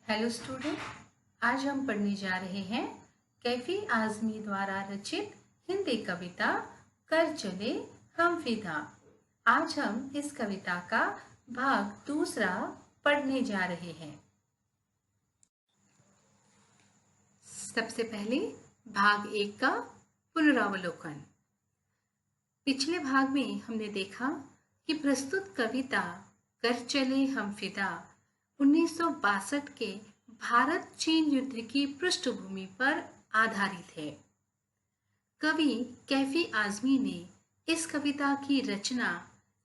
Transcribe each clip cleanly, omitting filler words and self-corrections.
Hello student, आज हम पढ़ने जा रहे हैं कैफी आजमी द्वारा रचित हिंदी कविता कर चले हम फिदा। आज हम इस कविता का भाग दूसरा पढ़ने जा रहे हैं। सबसे पहले भाग 1 का पुनरावलोकन। पिछले भाग में हमने देखा कि प्रस्तुत कविता कर चले हम फिदा 1962 के भारत चीन युद्ध की पृष्ठभूमि पर आधारित है। कवि कैफी आजमी ने इस कविता की रचना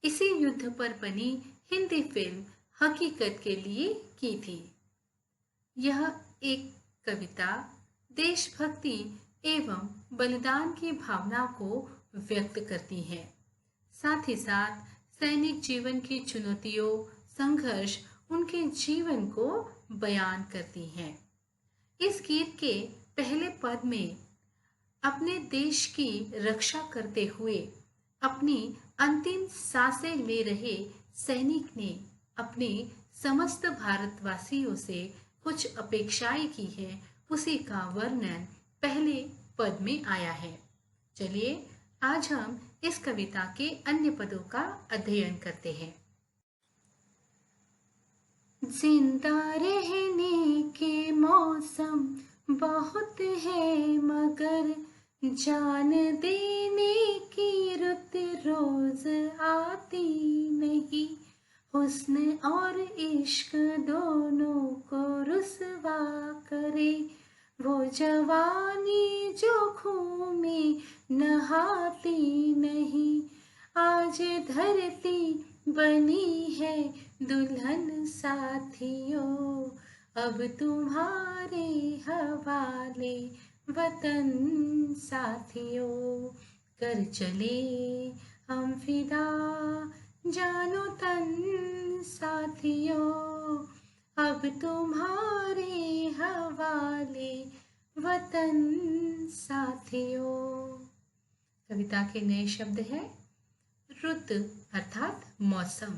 इसी युद्ध पर बनी हिंदी फिल्म हकीकत के लिए की थी। यह एक कविता देशभक्ति एवं बलिदान की भावना को व्यक्त करती है। साथ ही साथ सैनिक जीवन की चुनौतियों, संघर्ष, उनके जीवन को बयान करती हैं। इस गीत के पहले पद में अपने देश की रक्षा करते हुए अपनी अंतिम सांसें ले रहे सैनिक ने अपने समस्त भारतवासियों से कुछ अपेक्षाएं की है, उसी का वर्णन पहले पद में आया है। चलिए आज हम इस कविता के अन्य पदों का अध्ययन करते हैं। जिंदा रहने के मौसम बहुत है, मगर जान देने की रुत रोज आती नहीं। हुस्न और इश्क दोनों को रुसवा करे, वो जवानी जो खून में नहाती नहीं। आज धरती बनी है दुल्हन साथियों, अब तुम्हारे हवाले वतन साथियों। कर चले हम फिदा जानो तन साथियों, अब तुम्हारे हवाले वतन साथियों। कविता के नए शब्द हैं रुत अर्थात मौसम,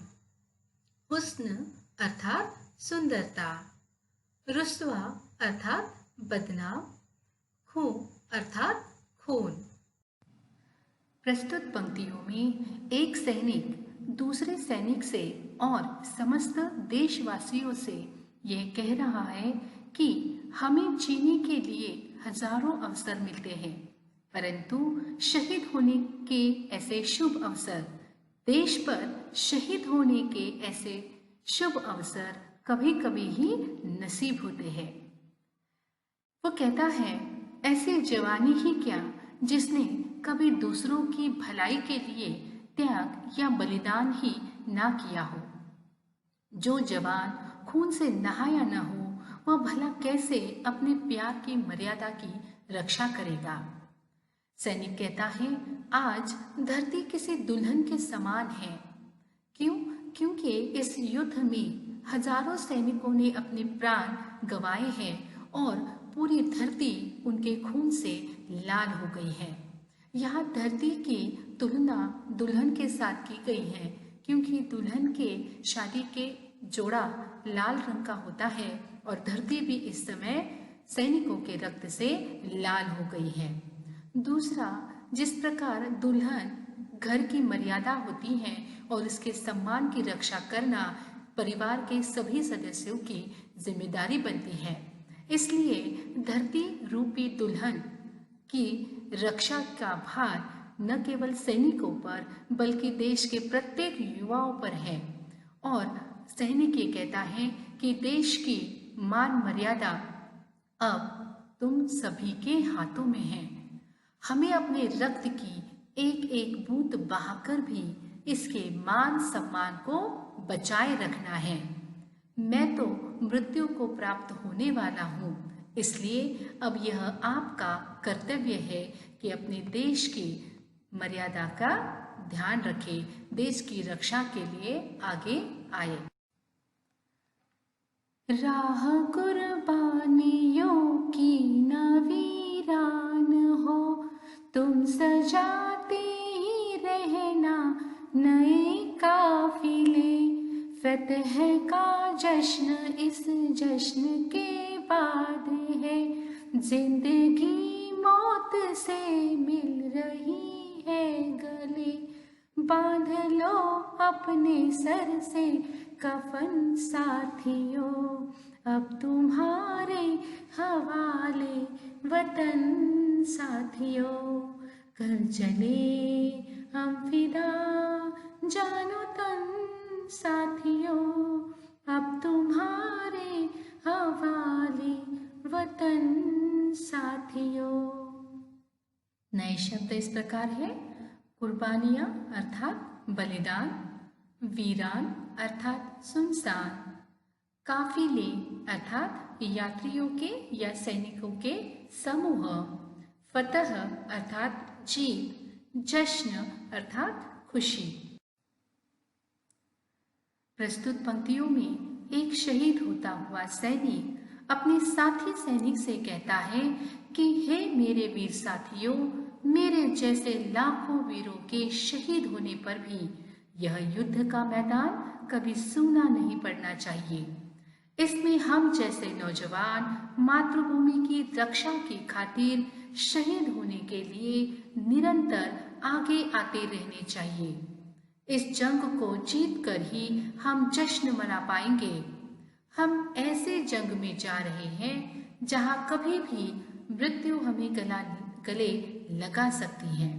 हुस्न अर्थात सुंदरता, रुस्वा अर्थात बदनाम, खून अर्थात खून। प्रस्तुत पंक्तियों में एक सैनिक दूसरे सैनिक से और समस्त देशवासियों से यह कह रहा है कि हमें जीने के लिए हजारों अवसर मिलते हैं, परंतु शहीद होने के ऐसे शुभ अवसर, देश पर शहीद होने के ऐसे शुभ अवसर कभी कभी ही नसीब होते हैं। वो कहता है ऐसी जवानी ही क्या जिसने कभी दूसरों की भलाई के लिए त्याग या बलिदान ही ना किया हो। जो जवान खून से नहाया न हो, वह भला कैसे अपने प्यार की मर्यादा की रक्षा करेगा। सैनिक कहता है आज धरती किसी दुल्हन के समान है। क्यों? क्योंकि इस युद्ध में हजारों सैनिकों ने अपने प्राण गंवाए हैं और पूरी धरती उनके खून से लाल हो गई है। यहाँ धरती की तुलना दुल्हन के साथ की गई है, क्योंकि दुल्हन के शादी के जोड़ा लाल रंग का होता है और धरती भी इस समय सैनिकों के रक्त से लाल हो गई है। दूसरा, जिस प्रकार दुल्हन घर की मर्यादा होती है और उसके सम्मान की रक्षा करना परिवार के सभी सदस्यों की जिम्मेदारी बनती है, इसलिए धरती रूपी दुल्हन की रक्षा का भार न केवल सैनिकों पर बल्कि देश के प्रत्येक युवाओं पर है। और सैनिक ये कहता है कि देश की मान मर्यादा अब तुम सभी के हाथों में है। हमें अपने रक्त की एक एक बूंद बहाकर भी इसके मान सम्मान को बचाए रखना है। मैं तो मृत्यु को प्राप्त होने वाला हूँ, इसलिए अब यह आपका कर्तव्य है कि अपने देश की मर्यादा का ध्यान रखें, देश की रक्षा के लिए आगे आए। राह कुर्बानियों की न वीरान हो, तुम सजाते ही रहना नए काफिले, फतह का जश्न इस जश्न के बाद है, जिंदगी मौत से मिल रही है गले, बांध लो अपने सर से कफन साथियों, अब तुम्हारे हवाले वतन साथियों, कर चले हम फिदा जानो तन साथियों, अब तुम्हारे हवाले वतन साथियों। नए शब्द इस प्रकार है: कुर्बानियां अर्थात बलिदान, वीरान अर्थात सुनसान, काफिले अर्थात यात्रियों के या सैनिकों के समूह, फतह अर्थात जीत, जश्न अर्थात खुशी। प्रस्तुत पंक्तियों में एक शहीद होता हुआ सैनिक अपने साथी सैनिक से कहता है कि हे मेरे वीर साथियों, मेरे जैसे लाखों वीरों के शहीद होने पर भी यह युद्ध का मैदान कभी सूना नहीं पड़ना चाहिए। इसमें हम जैसे नौजवान मातृभूमि की रक्षा की खातिर शहीद होने के लिए निरंतर आगे आते रहने चाहिए। इस जंग को जीत कर ही हम जश्न मना पाएंगे। हम ऐसे जंग में जा रहे हैं जहां कभी भी मृत्यु हमें गले लगा सकती है।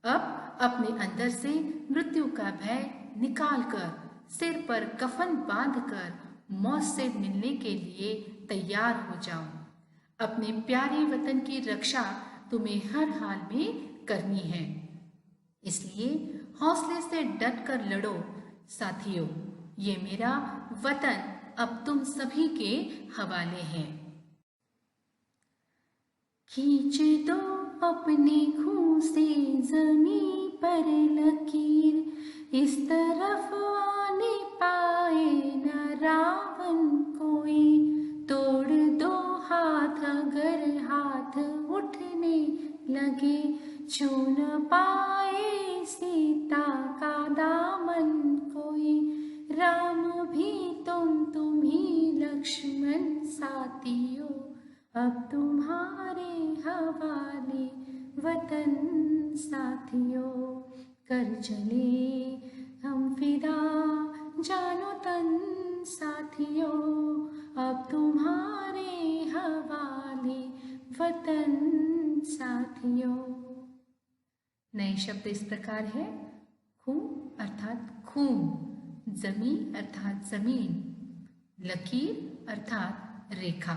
अब अपने अंदर से मृत्यु का भय निकालकर सिर पर कफन बांधकर मौत से मिलने के लिए तैयार हो जाओ। अपने प्यारे वतन की रक्षा तुम्हें हर हाल में करनी है, इसलिए हौसले से डट कर लड़ो साथियों। ये मेरा वतन अब तुम सभी के हवाले है। खींच दो अपने खून से जमीन पर लकीर, इस तरफ आने पाए न रावण कोई, तोड़ दो हाथ अगर हाथ उठने लगे, छू न पाए सीता का दामन कोई, राम भी तुम ही लक्ष्मण साथियों, अब तुम्हारे हवाले वतन साथियों, कर चले हम फिदा जानो तन साथियों, अब तुम्हारे हवाले वतन साथियों। नए शब्द इस प्रकार है: खून अर्थात खून, जमीन अर्थात जमीन, लकीर अर्थात रेखा।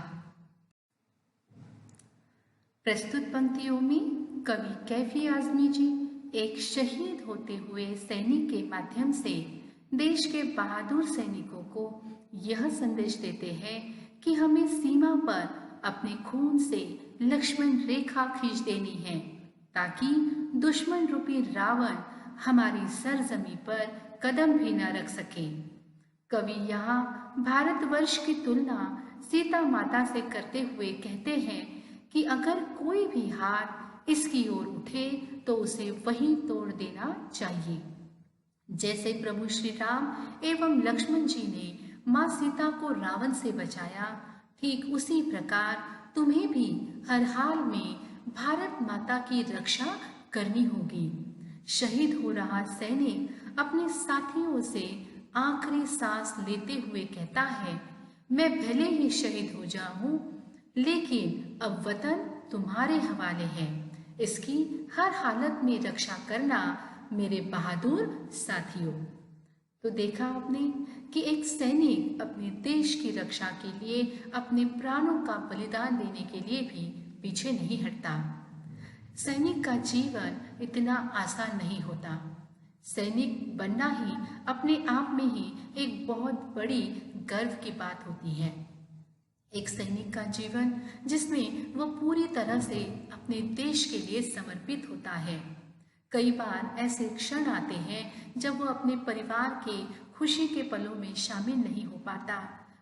प्रस्तुत पंक्तियों में कवि कैफी आजमी जी एक शहीद होते हुए सैनिक के माध्यम से देश के बहादुर सैनिकों को यह संदेश देते हैं कि हमें सीमा पर अपने खून से लक्ष्मण रेखा खींच देनी है, ताकि दुश्मन रूपी रावण हमारी सरजमी पर कदम भी न रख सके। कवि यहाँ भारतवर्ष की तुलना सीता माता से करते हुए कहते हैं कि अगर कोई भी हाथ इसकी ओर उठे तो उसे वहीं तोड़ देना चाहिए। जैसे प्रभु श्री राम एवं लक्ष्मण जी ने माँ सीता को रावण से बचाया, ठीक उसी प्रकार तुम्हें भी हर हाल में भारत माता की रक्षा करनी होगी। शहीद हो रहा सैनिक अपने साथियों से आखिरी सांस लेते हुए कहता है, मैं भले ही शहीद हो जाऊं, लेकिन अब वतन तुम्हारे हवाले है, इसकी हर हालत में रक्षा करना मेरे बहादुर साथियों। तो देखा आपने कि एक सैनिक अपने देश की रक्षा के लिए अपने प्राणों का बलिदान देने के लिए भी पीछे नहीं हटता। सैनिक का जीवन इतना आसान नहीं होता। सैनिक बनना ही अपने आप में ही एक बहुत बड़ी गर्व की बात होती है। एक सैनिक का जीवन जिसमें वह पूरी तरह से अपने देश के लिए समर्पित होता है। कई बार ऐसे क्षण आते हैं जब वह अपने परिवार के खुशी के पलों में शामिल नहीं हो पाता।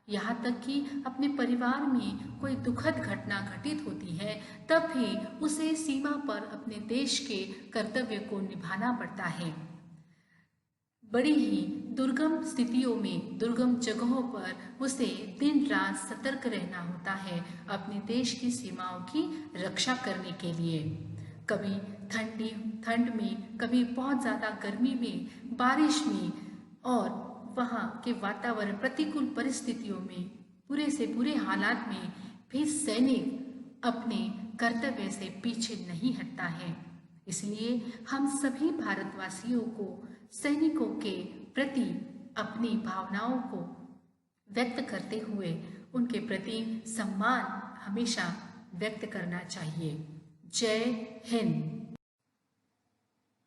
यहाँ तक कि अपने परिवार में कोई दुखद घटना घटित होती है तब भी उसे सीमा पर अपने देश के कर्तव्य को निभाना पड़ता है। बड़ी ही दुर्गम स्थितियों में, दुर्गम जगहों पर उसे दिन रात सतर्क रहना होता है अपने देश की सीमाओं की रक्षा करने के लिए। कभी ठंड में, कभी बहुत ज़्यादा गर्मी में, बारिश में, और वहाँ के वातावरण प्रतिकूल परिस्थितियों में, बुरे से बुरे हालात में भी सैनिक अपने कर्तव्य से पीछे नहीं हटता है। इसलिए हम सभी भारतवासियों को सैनिकों के प्रति अपनी भावनाओं को व्यक्त करते हुए उनके प्रति सम्मान हमेशा व्यक्त करना चाहिए। जय हिंद।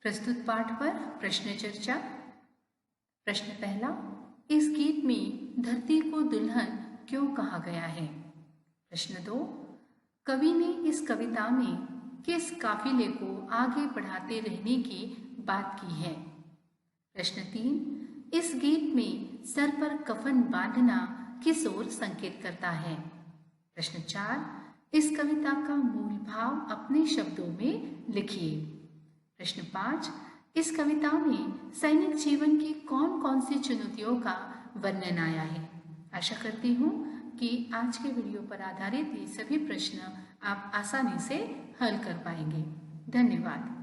प्रस्तुत पाठ पर प्रश्न चर्चा। प्रश्न पहला, इस गीत में धरती को दुल्हन क्यों कहा गया है? प्रश्न 2, कवि ने इस कविता में किस काफिले को आगे बढ़ाते रहने की बात की है? प्रश्न 3, इस गीत में सर पर कफन बांधना किस ओर संकेत करता है? प्रश्न 4, इस कविता का मूल भाव अपने शब्दों में लिखिए। प्रश्न 5, इस कविता में सैनिक जीवन की कौन कौन सी चुनौतियों का वर्णन आया है? आशा करती हूँ कि आज के वीडियो पर आधारित ये सभी प्रश्न आप आसानी से हल कर पाएंगे। धन्यवाद।